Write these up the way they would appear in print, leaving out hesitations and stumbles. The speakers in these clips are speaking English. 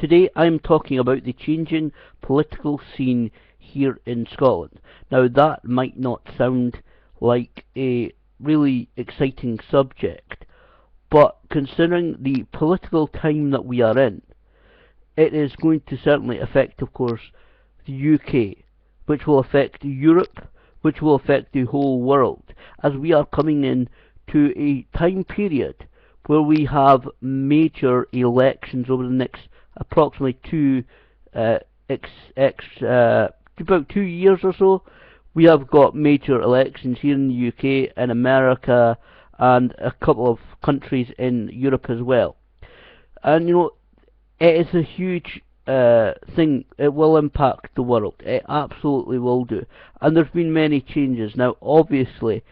today I'm talking about the changing political scene here in Scotland. Now, that might not sound like a really exciting subject, but considering the political time that we are in, it is going to certainly affect, of course, the UK, which will affect Europe, which will affect the whole world, as we are coming in to a time period where we have major elections over the next approximately about 2 years or so. We have got major elections here in the UK, in America, and a couple of countries in Europe as well. And it is a huge thing. It will impact the world. It absolutely will do. And there's been many changes. Now, obviously,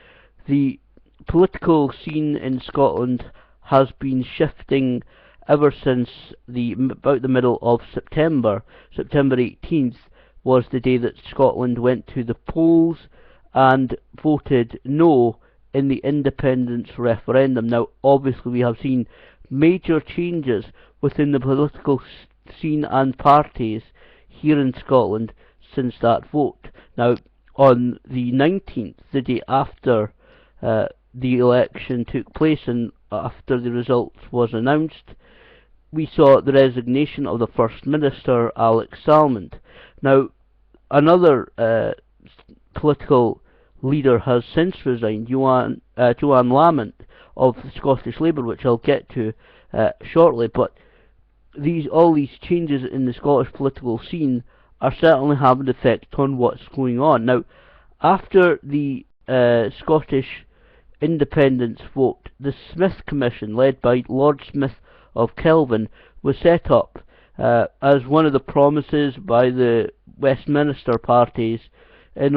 the political scene in Scotland has been shifting ever since about the middle of September. September 18th was the day that Scotland went to the polls and voted no in the independence referendum. Now, obviously, we have seen major changes within the political scene and parties here in Scotland since that vote. Now, on the 19th, the day after the election took place and after the results was announced, we saw the resignation of the First Minister, Alex Salmond. Now, another political leader has since resigned, Joanne Lamont of the Scottish Labour, which I'll get to shortly. But all these changes in the Scottish political scene are certainly having an effect on what's going on. Now, after the Scottish independence vote, the Smith Commission, led by Lord Smith of Kelvin, was set up as one of the promises by the Westminster parties, and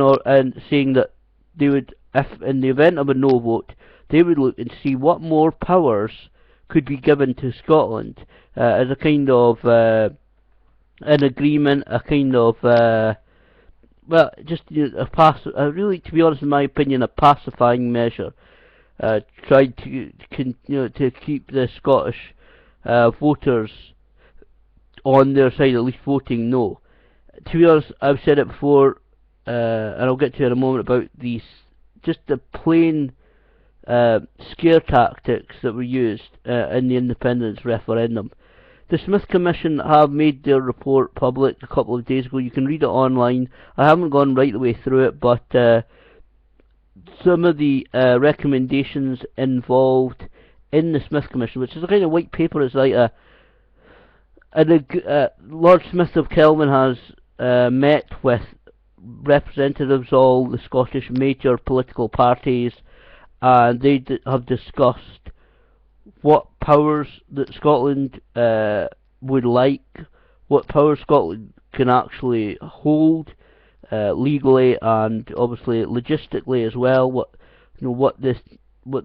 saying that they would, if in the event of a no vote, they would look and see what more powers could be given to Scotland as a kind of an agreement, a kind of just really, to be honest, in my opinion, a pacifying measure. Tried to keep the Scottish voters on their side, at least voting no. To be honest, I've said it before, and I'll get to it in a moment, about just the plain scare tactics that were used in the independence referendum. The Smith Commission have made their report public a couple of days ago. You can read it online. I haven't gone right the way through it, but some of the recommendations involved in the Smith Commission, which is a kind of white paper, is like Lord Smith of Kelvin has met with representatives of all the Scottish major political parties, and they have discussed what powers that Scotland would like, what powers Scotland can actually hold legally and obviously logistically as well. What the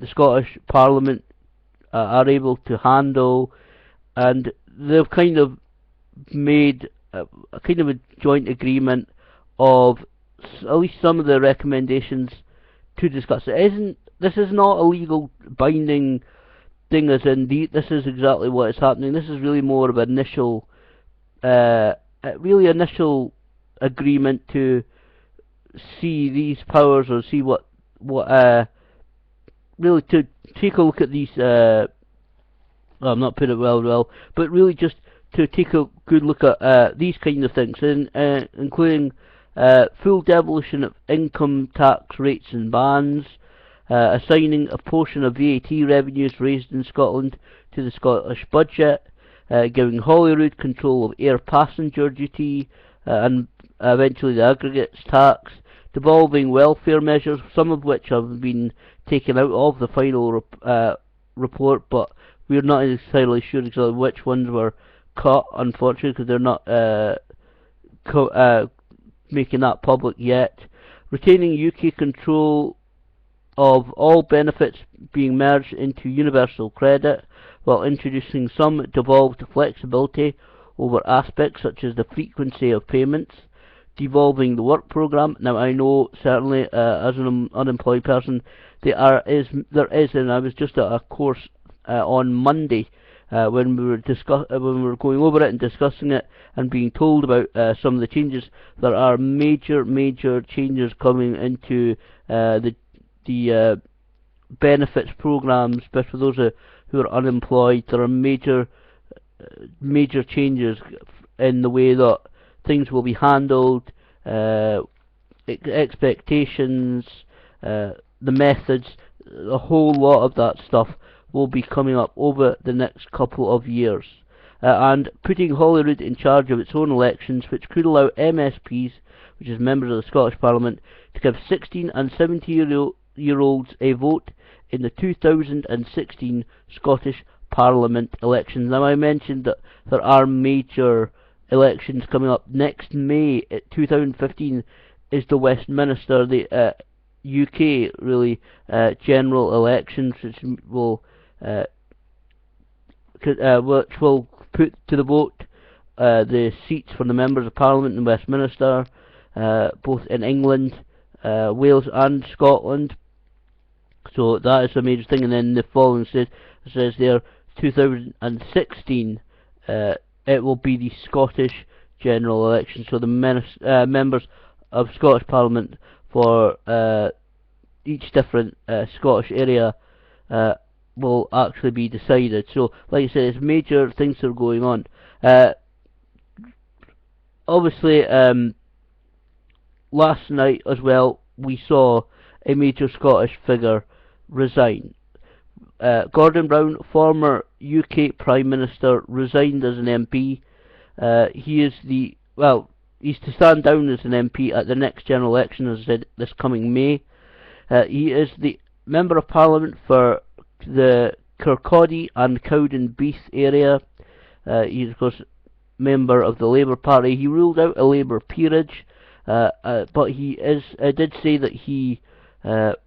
Scottish Parliament are able to handle, and they've kind of made a kind of a joint agreement of at least some of the recommendations to discuss. This is not a legal binding thing, as in this is exactly what is happening. This is really more of an initial agreement to see these powers, or see what really to take a look at these. I'm not putting it well, but really just to take a good look at these kind of things, including full devolution of income tax rates and bans, assigning a portion of VAT revenues raised in Scotland to the Scottish budget, giving Holyrood control of air passenger duty, and eventually the aggregates tax, devolving welfare measures, some of which have been taken out of the final report, but we're not entirely sure exactly which ones were cut, unfortunately, because they're not making that public yet. Retaining UK control of all benefits being merged into universal credit, while introducing some devolved flexibility over aspects such as the frequency of payments. Devolving the work programme. Now, I know certainly as an unemployed person there is, and I was just at a course on Monday when we were going over it and discussing it and being told about some of the changes. There are major changes coming into the benefits programs, especially for those who are unemployed. There are major changes in the way that things will be handled, expectations, the methods, a whole lot of that stuff will be coming up over the next couple of years. And putting Holyrood in charge of its own elections, which could allow MSPs, which is members of the Scottish Parliament, to give 16 and 17-year-olds a vote in the 2016 Scottish Parliament elections. Now, I mentioned that there are major elections coming up. Next May 2015 is the Westminster, the UK really general elections, which will put to the vote the seats for the members of Parliament in Westminster, both in England, Wales and Scotland. So that is a major thing. And then the following says there 2016 it will be the Scottish general election. So the members of Scottish Parliament for each different Scottish area will actually be decided. So, like I said, it's major things that are going on. Obviously, last night as well, we saw a major Scottish figure resign. Gordon Brown, former UK Prime Minister, resigned as an MP. He's to stand down as an MP at the next general election, as I said, this coming May. He is the Member of Parliament for the Kirkcaldy and Cowdenbeath area. He is, of course, member of the Labour Party. He ruled out a Labour peerage, but he did say that he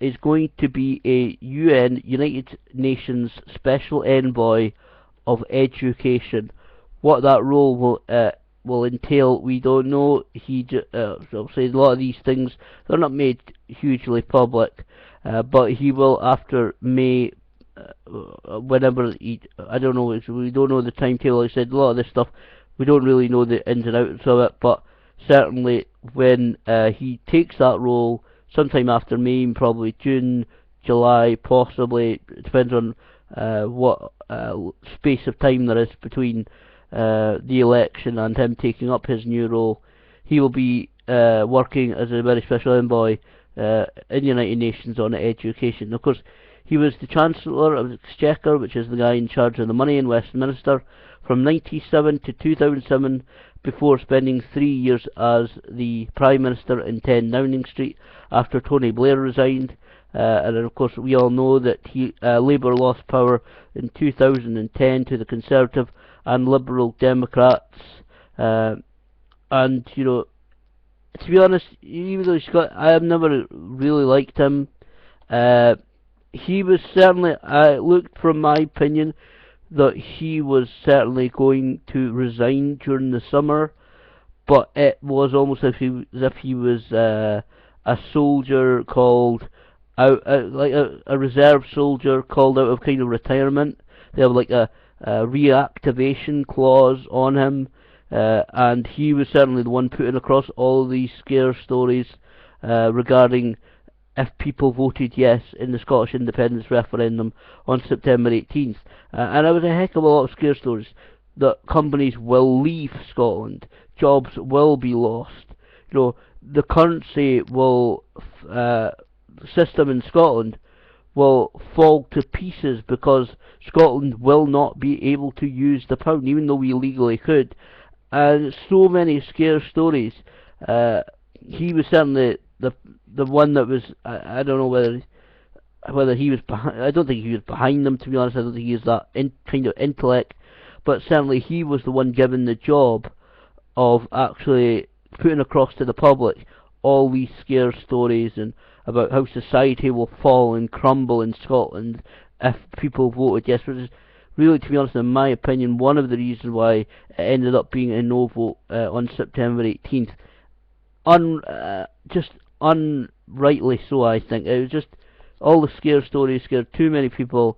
is going to be a United Nations Special Envoy of Education. What that role will entail, we don't know. Obviously, a lot of these things, they're not made hugely public, but he will, after May, whenever I don't know, we don't know the timetable. I said a lot of this stuff, we don't really know the ins and outs of it, but certainly when he takes that role, sometime after May, probably June, July, possibly, it depends on what space of time there is between the election and him taking up his new role. He will be working as a very special envoy in the United Nations on education. Of course, he was the Chancellor of the Exchequer, which is the guy in charge of the money in Westminster, from 1997 to 2007, before spending 3 years as the Prime Minister in 10 Downing Street after Tony Blair resigned. And of course, we all know that Labour lost power in 2010 to the Conservative and Liberal Democrats. And, you know, to be honest, even though I have never really liked him. He was certainly, I looked from my opinion, that he was certainly going to resign during the summer, but it was almost as if he was a soldier called out, like a reserve soldier called out of kind of retirement. They have like a reactivation clause on him, and he was certainly the one putting across all these scare stories regarding if people voted yes in the Scottish independence referendum on September 18th. And there was a heck of a lot of scare stories that companies will leave Scotland, jobs will be lost, you know, the currency will, system in Scotland will fall to pieces because Scotland will not be able to use the pound, even though we legally could. And so many scare stories. He was certainly the one that was, I don't know whether he was behind. I don't think he was behind them, to be honest. I don't think he has that kind of intellect, but certainly he was the one given the job of actually putting across to the public all these scare stories and about how society will fall and crumble in Scotland if people voted yes, which is really, to be honest, in my opinion, one of the reasons why it ended up being a no vote on September 18th. Just unrightly so, I think. It was just all the scare stories scared too many people,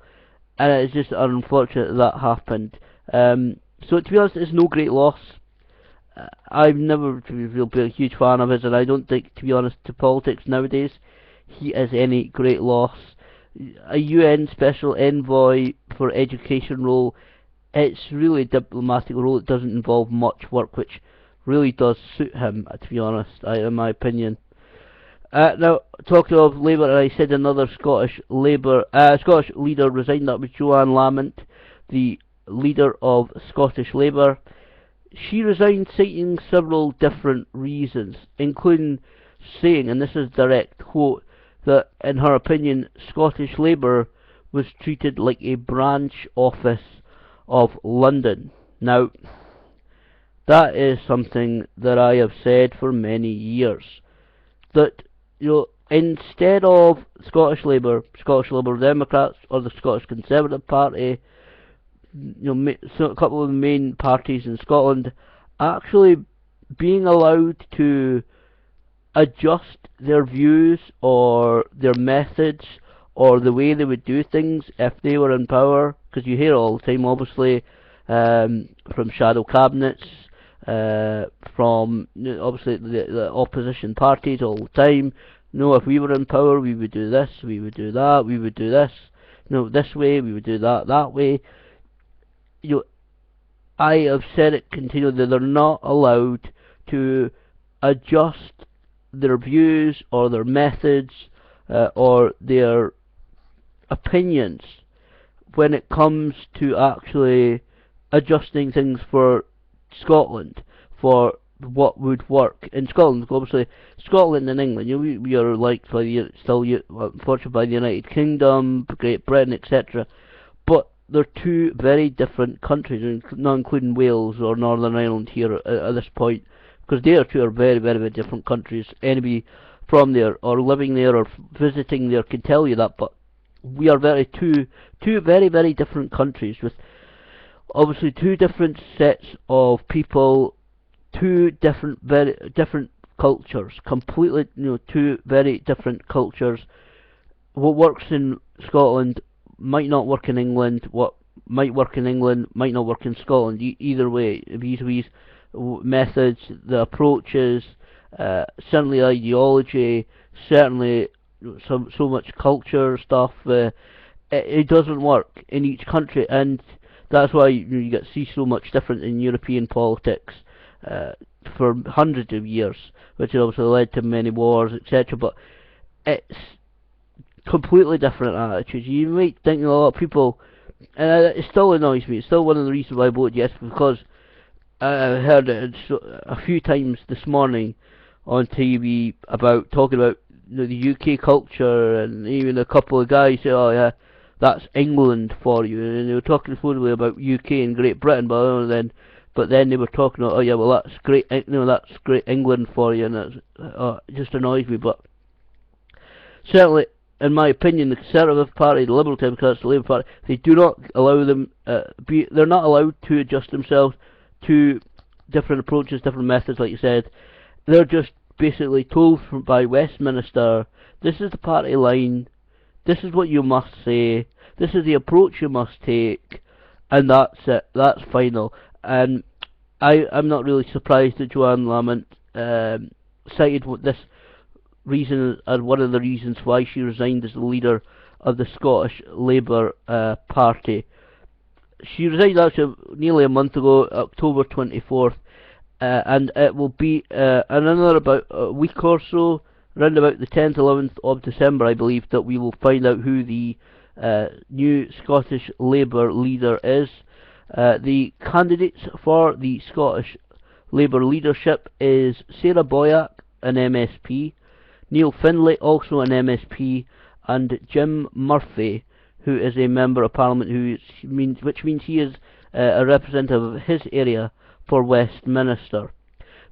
and it's just unfortunate that happened. So to be honest, it's no great loss. I've never really been a huge fan of his, and I don't think, to be honest, to politics nowadays, he is any great loss. A UN Special Envoy for Education role, it's really a diplomatic role. It doesn't involve much work, which really does suit him, to be honest, in my opinion. Now, talking of Labour, I said another Scottish leader resigned. That was Joanne Lamont, the leader of Scottish Labour. She resigned citing several different reasons, including saying, and this is direct quote, that in her opinion Scottish Labour was treated like a branch office of London. Now, that is something that I have said for many years. That, instead of Scottish Labour, Scottish Liberal Democrats, or the Scottish Conservative Party, so a couple of the main parties in Scotland actually being allowed to adjust their views or their methods or the way they would do things if they were in power, because you hear all the time, obviously, from shadow cabinets, from obviously the opposition parties all the time. No, if we were in power, we would do this, we would do that, we would do this. This way, we would do that way. I have said it continually that they're not allowed to adjust their views or their methods or their opinions when it comes to actually adjusting things for Scotland, for what would work in Scotland. Obviously, Scotland and England, we are liked by unfortunately by the United Kingdom, Great Britain, etc. But they're two very different countries, not including Wales or Northern Ireland here at this point, because they are very, very, very different countries. Anybody from there or living there or visiting there can tell you that. But we are two very, very different countries with obviously two different sets of people, two very different cultures, completely, two very different cultures. What works in Scotland might not work in England. What might work in England might not work in Scotland. Either way, these methods, the approaches, certainly ideology, certainly so much culture stuff. It doesn't work in each country, and that's why you get see so much different in European politics for hundreds of years, which has obviously led to many wars, etc. But it's completely different attitudes. You might think a lot of people, and it still annoys me. It's still one of the reasons why I voted yes, because I heard it a few times this morning on TV about talking about the UK culture, and even a couple of guys say, "Oh yeah, that's England for you," and they were talking supposedly about UK and Great Britain, but then they were talking, "Oh yeah, well that's great, that's great England for you," and it just annoys me. But certainly, in my opinion, the Conservative Party, the Liberal Democrats, the Labour Party, they do not allow them they're not allowed to adjust themselves to different approaches, different methods, like you said. They're just basically told by Westminster, this is the party line, this is what you must say, this is the approach you must take, and that's it, that's final. And I'm not really surprised that Joanne Lamont cited this reason as one of the reasons why she resigned as the leader of the Scottish Labour Party. She resigned actually nearly a month ago, October 24th, and it will be in another about a week or so, around about the 10th, 11th of December, I believe, that we will find out who the new Scottish Labour leader is. The candidates for the Scottish Labour leadership is Sarah Boyack, an MSP, Neil Findlay, also an MSP, and Jim Murphy, who is a Member of Parliament, which means he is a representative of his area for Westminster.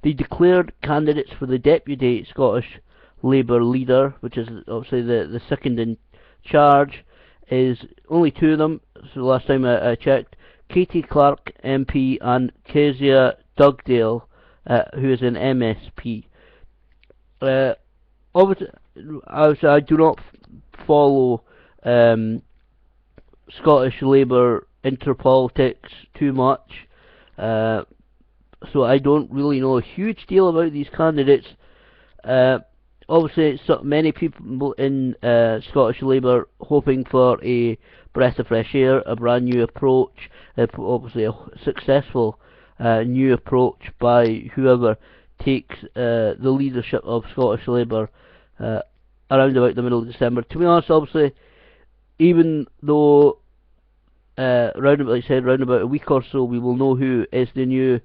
The declared candidates for the Deputy Scottish Labour leader, which is obviously the second in charge, is only two of them, so last time I checked, Katie Clark MP and Kezia Dugdale, who is an MSP. Obviously, I do not follow Scottish Labour interpolitics too much, uh, so I don't really know a huge deal about these candidates. Uh, Obviously, many people in Scottish Labour hoping for a breath of fresh air, a brand new approach, obviously a successful new approach by whoever takes the leadership of Scottish Labour around about the middle of December. To be honest, obviously, even though like I said, round about a week or so, we will know who is the new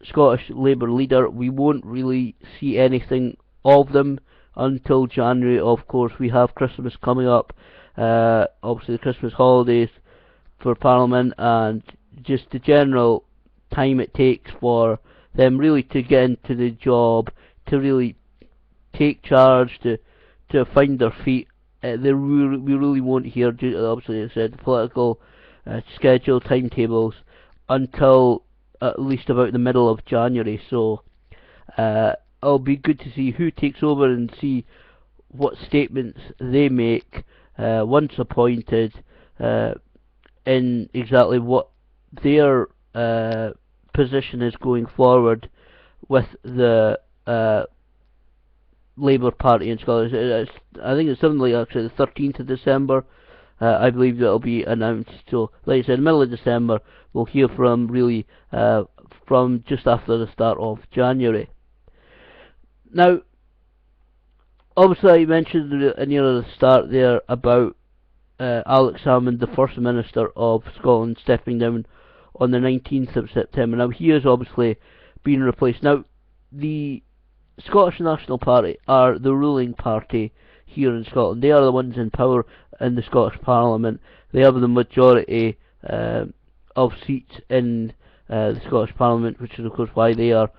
Scottish Labour leader. We won't really see anything of them until January. Of course, we have Christmas coming up, obviously the Christmas holidays for Parliament, and just the general time it takes for them really to get into the job, to really take charge, to find their feet. We really won't hear, due to, obviously, as I said, political schedule, timetables, until at least about the middle of January. So it'll be good to see who takes over and see what statements they make once appointed, in exactly what their position is going forward with the Labour Party in Scotland. I think it's something like actually the 13th of December. I believe that will be announced. So, like I said, middle of December, we'll hear from really from just after the start of January. Now, obviously, I mentioned near the start there about Alex Salmond, the First Minister of Scotland, stepping down on the 19th of September. Now, he has obviously been replaced. Now, the Scottish National Party are the ruling party here in Scotland. They are the ones in power in the Scottish Parliament. They have the majority of seats in the Scottish Parliament, which is of course why they are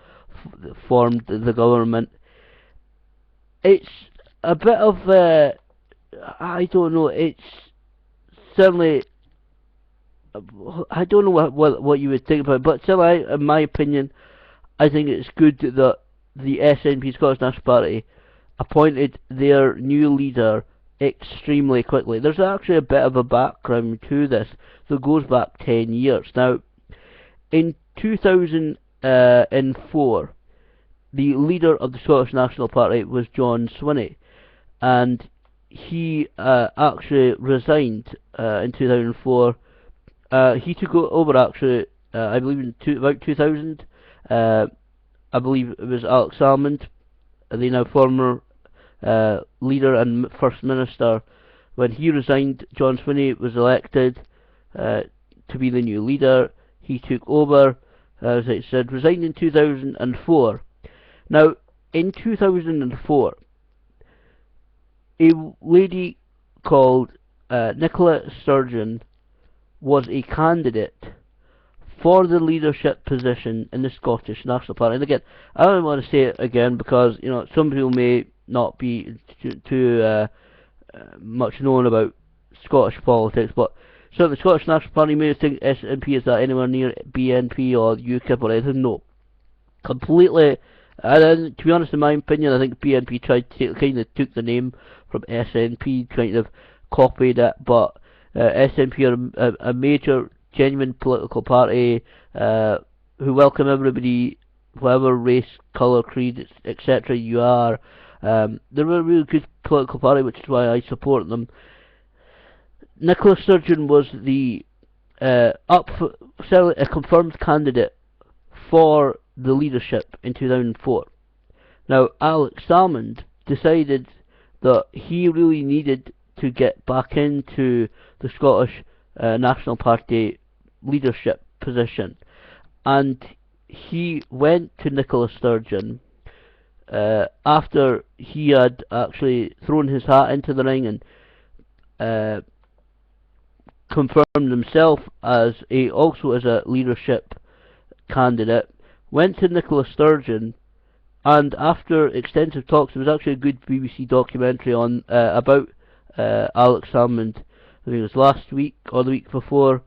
formed the government. It's a bit of I don't know. It's certainly, I don't know what you would think about it, but still, in my opinion, I think it's good that the SNP, Scottish National Party, appointed their new leader extremely quickly. There's actually a bit of a background to this that goes back 10 years. Now, in 2004, the leader of the Scottish National Party was John Swinney, and he actually resigned in 2004. He took over actually, I believe in about 2000. I believe it was Alex Salmond, the now former leader and First Minister. When he resigned, John Swinney was elected to be the new leader. He took over, as I said, resigned in 2004. Now, in 2004, a lady called Nicola Sturgeon was a candidate for the leadership position in the Scottish National Party. And again, I don't want to say it again because some people may not be too much known about Scottish politics, but so the Scottish National Party may think SNP is that anywhere near BNP or UKIP or anything. No, completely. And to be honest, in my opinion, I think BNP kind of took the name from SNP, kind of copied it, but SNP are a major, genuine political party who welcome everybody, whatever race, colour, creed, etc. you are. They're a really good political party, which is why I support them. Nicola Sturgeon was the a confirmed candidate for the leadership in 2004. Now, Alex Salmond decided that he really needed to get back into the Scottish National Party leadership position, and he went to Nicola Sturgeon after he had actually thrown his hat into the ring and confirmed himself also as a leadership candidate. Went to Nicola Sturgeon, and after extensive talks, there was actually a good BBC documentary on about Alex Salmond. I think it was last week or the week before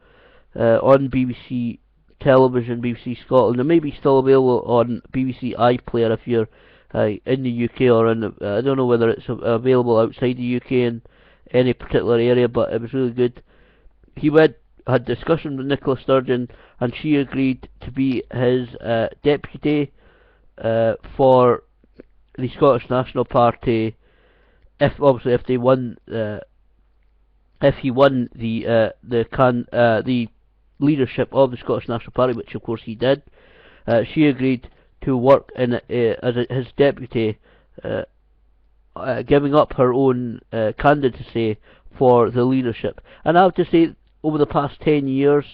on BBC television, BBC Scotland. It may be still available on BBC iPlayer if you're in the UK, or in I don't know whether it's available outside the UK in any particular area, but it was really good. he had discussion with Nicola Sturgeon, and she agreed to be his deputy for the Scottish National Party if obviously if they won if he won the leadership of the Scottish National Party, which of course he did. She agreed to work his deputy, giving up her own candidacy for the leadership. And I have to say, over the past 10 years,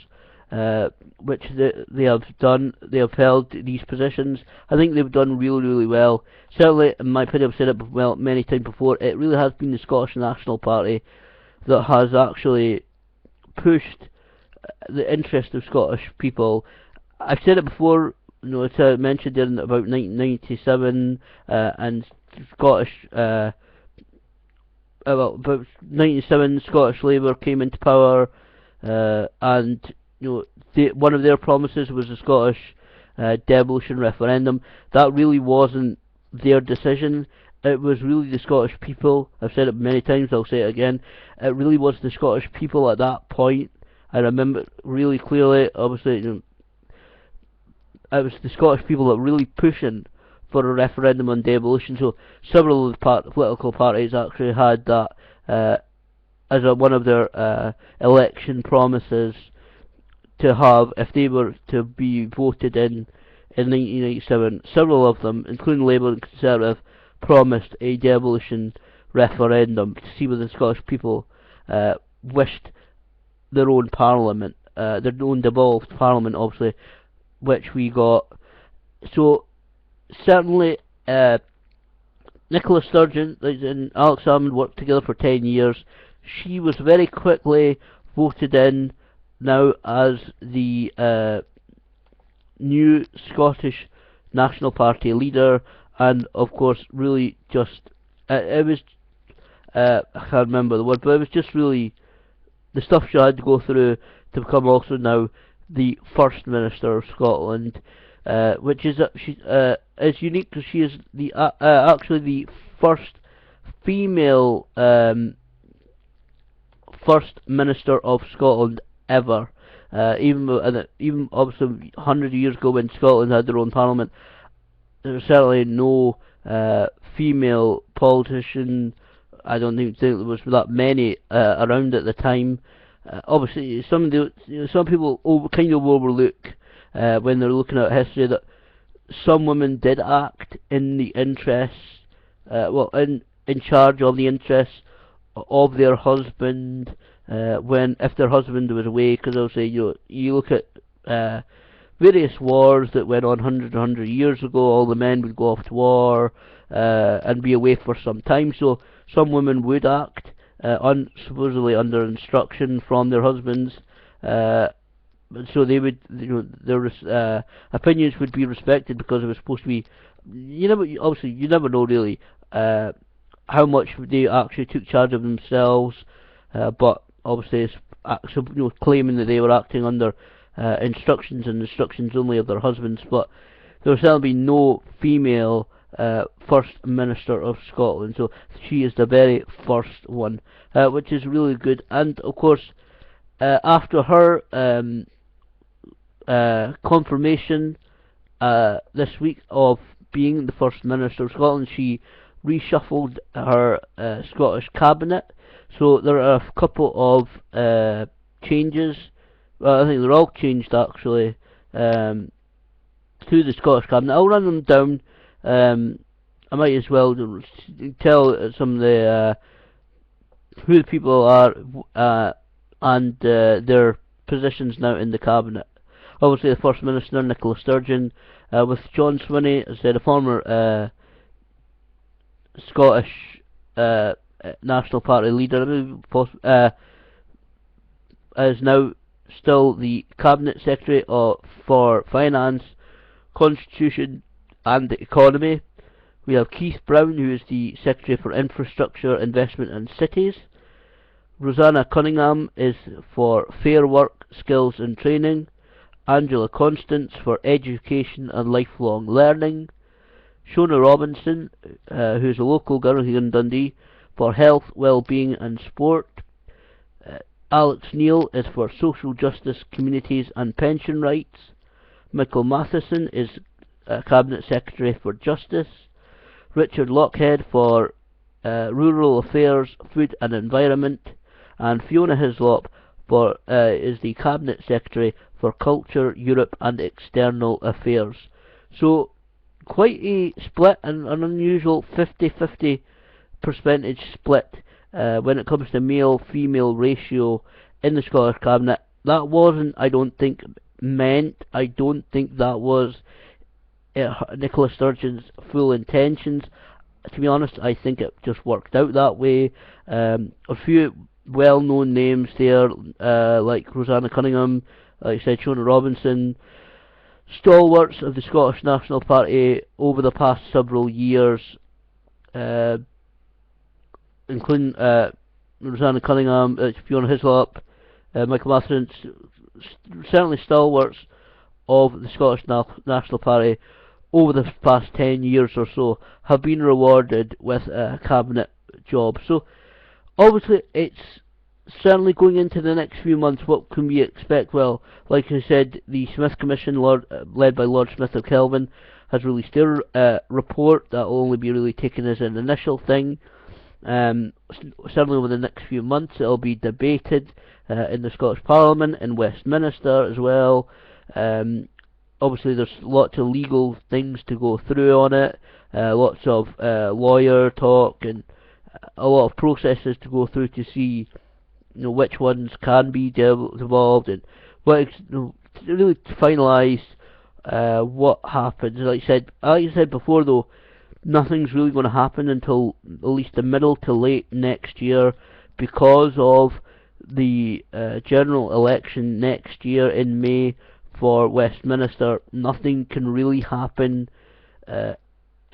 which they have done, they have held these positions, I think they've done really, really well. Certainly, in my opinion, I've said it well many times before, it really has been the Scottish National Party that has actually pushed the interest of Scottish people. I've said it before, it's mentioned in about 1997, and Scottish, about 97, Scottish Labour came into power, and one of their promises was the Scottish devolution referendum. That really wasn't their decision. It was really the Scottish people. I've said it many times, I'll say it again. It really was the Scottish people at that point. I remember really clearly, obviously, it was the Scottish people that were really pushing for a referendum on devolution. So several of the political parties actually had that as one of their election promises to have if they were to be voted in 1997. Several of them, including Labour and Conservative, promised a devolution referendum to see whether the Scottish people wished their own parliament, their own devolved parliament, obviously, which we got. So certainly, Nicola Sturgeon and Alex Salmond worked together for 10 years. She was very quickly voted in now as the new Scottish National Party leader, and of course, really just it was I can't remember the word, but it was just really the stuff she had to go through to become also now the First Minister of Scotland, which is is unique because she is the actually the first female First Minister of Scotland ever. Even obviously 100 years ago when Scotland had their own parliament, there was certainly no female politician. I don't even think there was that many around at the time. Obviously, some people kind of overlook when they're looking at history that some women did act in the interests, in charge of the interests of their husband if their husband was away. Because obviously, you look at various wars that went on 100 years ago. All the men would go off to war and be away for some time. So some women would act supposedly under instruction from their husbands. So they would, their opinions would be respected because it was supposed to be. You never know really how much they actually took charge of themselves, but obviously it's claiming that they were acting under instructions only of their husbands. But there will certainly be no female First Minister of Scotland, so she is the very first one, which is really good. And of course, after her confirmation this week of being the First Minister of Scotland, she reshuffled her Scottish cabinet. So there are a couple of changes. Well, I think they're all changed actually to the Scottish cabinet. I'll run them down. I might as well tell some of the who the people are and their positions now in the cabinet. Obviously, the First Minister, Nicola Sturgeon, with John Swinney as the former Scottish National Party leader, is now still the Cabinet Secretary for Finance, Constitution and the Economy. We have Keith Brown, who is the Secretary for Infrastructure, Investment and Cities. Rosanna Cunningham is for Fair Work, Skills and Training. Angela Constance for Education and Lifelong Learning. Shona Robinson, who is a local girl here in Dundee, for Health, Wellbeing and Sport. Alex Neil is for social justice, communities and pension rights. Michael Matheson is Cabinet Secretary for Justice. Richard Lochhead for Rural Affairs, Food and Environment. And Fiona Hislop is the Cabinet Secretary for Culture, Europe and External Affairs. So quite a split, and an unusual 50-50 percentage split when it comes to male-female ratio in the Scottish Cabinet. That wasn't, I don't think, meant. I don't think that was Nicola Sturgeon's full intentions. To be honest, I think it just worked out that way. A few well-known names there, like Rosanna Cunningham, like I said, Shona Robinson, stalwarts of the Scottish National Party over the past several years, including Rosanna Cunningham, Fiona Hislop, Michael Matheson, certainly stalwarts of the Scottish National Party over the past 10 years or so, have been rewarded with a cabinet job. So obviously it's certainly going into the next few months. What can we expect? Well, like I said, the Smith Commission, led by Lord Smith of Kelvin, has released their report. That will only be really taken as an initial thing. Certainly over the next few months it will be debated in the Scottish Parliament, in Westminster as well. Obviously there's lots of legal things to go through on it, lots of lawyer talk and a lot of processes to go through to see which ones can be devolved and what to really finalise what happens. Like I said before though, nothing's really going to happen until at least the middle to late next year because of the general election next year in May for Westminster. Nothing can really happen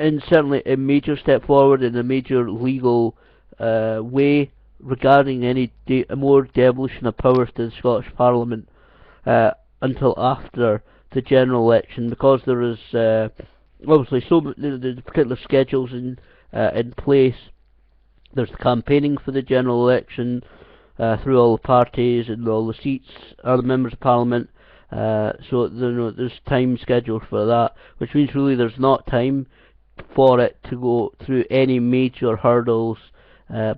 and certainly a major step forward in a major legal way regarding any more devolution of powers to the Scottish Parliament until after the general election, because there is obviously the particular schedules in place. There's the campaigning for the general election through all the parties and all the seats, other members of Parliament. So there's time scheduled for that, which means really there's not time for it to go through any major hurdles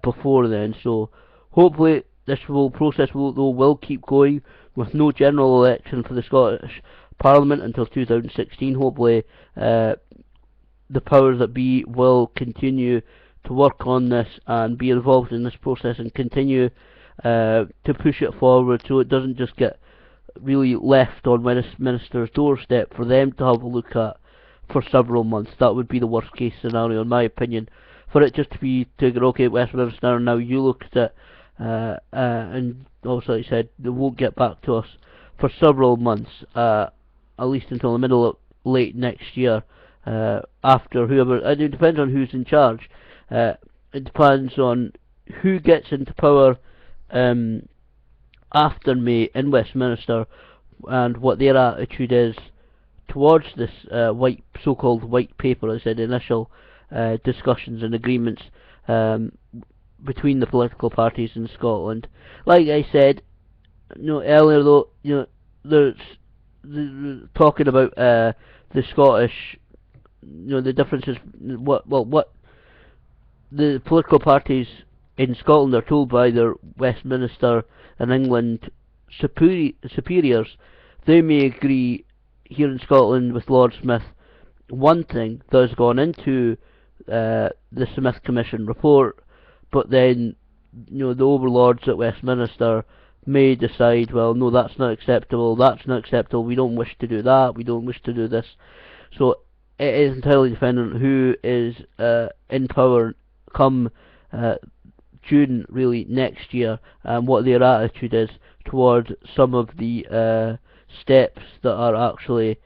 before then. So hopefully this whole process will keep going with no general election for the Scottish Parliament until 2016. Hopefully the powers that be will continue to work on this and be involved in this process and continue to push it forward so it doesn't just get really left on Westminster's doorstep for them to have a look at for several months. That would be the worst case scenario in my opinion, for it just to be taken, okay, Westminster, now you look at it, and also like I said, they won't get back to us for several months, at least until the middle of late next year, after whoever, and it depends on who's in charge, it depends on who gets into power after May in Westminster and what their attitude is towards this so-called white paper, as I said, initial discussions and agreements between the political parties in Scotland. Like I said, earlier though, there's talking about the Scottish, the differences, what the political parties in Scotland are told by their Westminster and England superiors. They may agree here in Scotland with Lord Smith one thing that has gone into the Smith Commission report, but then the overlords at Westminster may decide, well, no, that's not acceptable, we don't wish to do that, we don't wish to do this. So it is entirely dependent on who is in power come June really next year, and what their attitude is towards some of the steps that are actually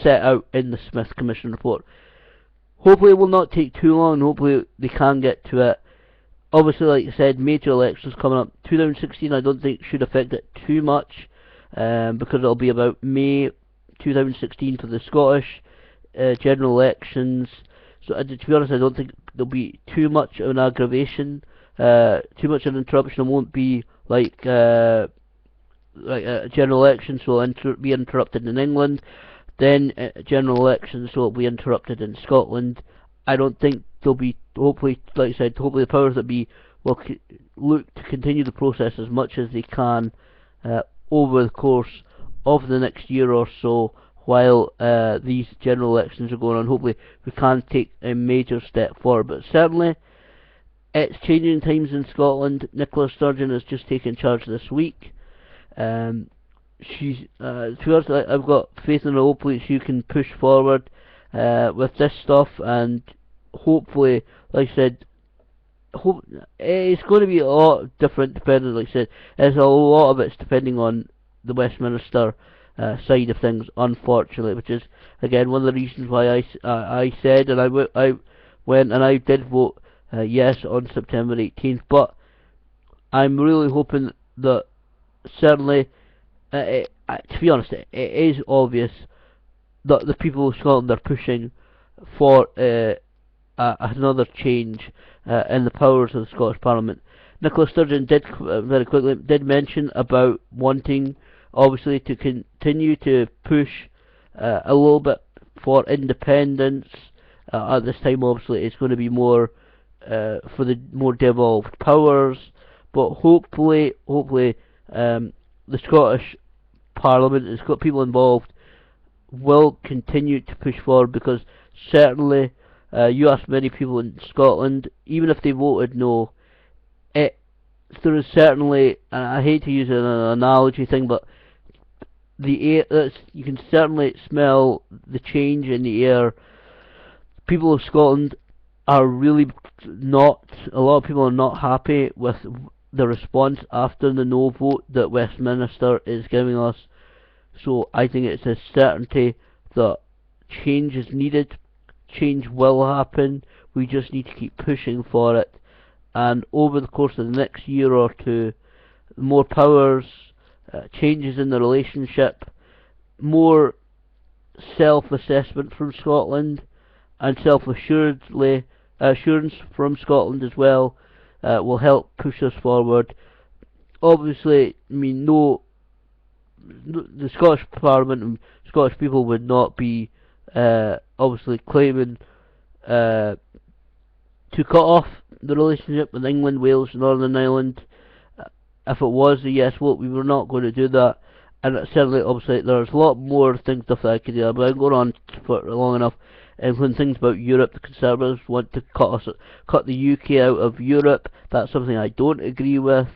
set out in the Smith Commission report. Hopefully it will not take too long, hopefully they can get to it. Obviously, like I said, major elections coming up. 2016 I don't think should affect it too much, because it'll be about May 2016 for the Scottish general elections. So to be honest, I don't think there'll be too much of an aggravation too much of an interruption. It won't be like a general election, so it'll be interrupted in England. Then a general election, so it'll be interrupted in Scotland. I don't think there'll be, hopefully, like I said, hopefully the powers that be will look to continue the process as much as they can over the course of the next year or so while these general elections are going on. Hopefully we can take a major step forward, but certainly it's changing times in Scotland. Nicola Sturgeon has just taken charge this week. She's to be honest, I've got faith in her. Hopefully she can push forward with this stuff, and hopefully, like I said, it's going to be a lot different depending, like I said, there's a lot of it's depending on the Westminster side of things, unfortunately, which is again one of the reasons why I said, and I went and I did vote yes on September 18th, but I'm really hoping that certainly, to be honest, it is obvious that the people of Scotland are pushing for another change in the powers of the Scottish Parliament. Nicola Sturgeon did very quickly mention about wanting, obviously, to continue to push a little bit for independence. At this time, obviously, it's going to be more for the more devolved powers, but hopefully, the Scottish Parliament has got people involved will continue to push forward, because certainly you ask many people in Scotland, even if they voted no, there is certainly, and I hate to use an analogy thing, but the air, you can certainly smell the change in the air. People of Scotland are really not, a lot of people are not happy with the response after the no vote that Westminster is giving us. So I think it's a certainty that change is needed. Change will happen. We just need to keep pushing for it. And over the course of the next year or two, more powers, changes in the relationship, more self-assessment from Scotland, and assurance from Scotland as well, will help push us forward. Obviously, I mean, the Scottish Parliament and Scottish people would not be obviously claiming to cut off the relationship with England, Wales, Northern Ireland. If it was a yes vote, we were not going to do that. And certainly, obviously, there's a lot more stuff that I could do, but I'm going on for long enough. And when things about Europe, the Conservatives want to cut the UK out of Europe. That's something I don't agree with.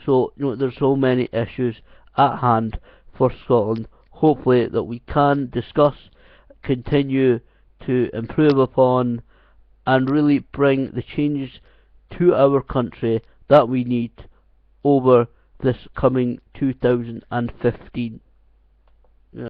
So, there's so many issues at hand for Scotland. Hopefully that we can discuss, continue to improve upon, and really bring the changes to our country that we need over this coming 2015.